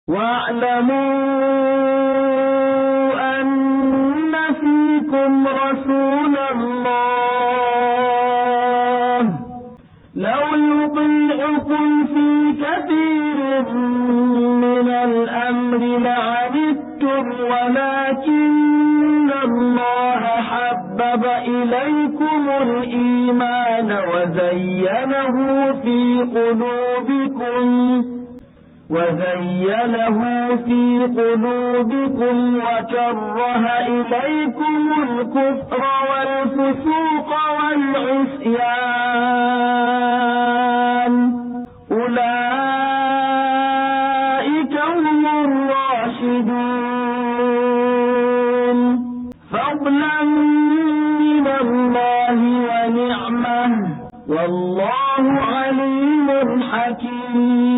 واعلموا أن فيكم رسول الله لو يطيعكم في كثير من الأمر لعنتم ولكن الله حبب إليكم الإيمان وزينه في قلوبكم وكره إليكم الكفر والفسوق والعصيان أولئك هم الراشدون فضلا من الله ونعمه والله عليم حكيم.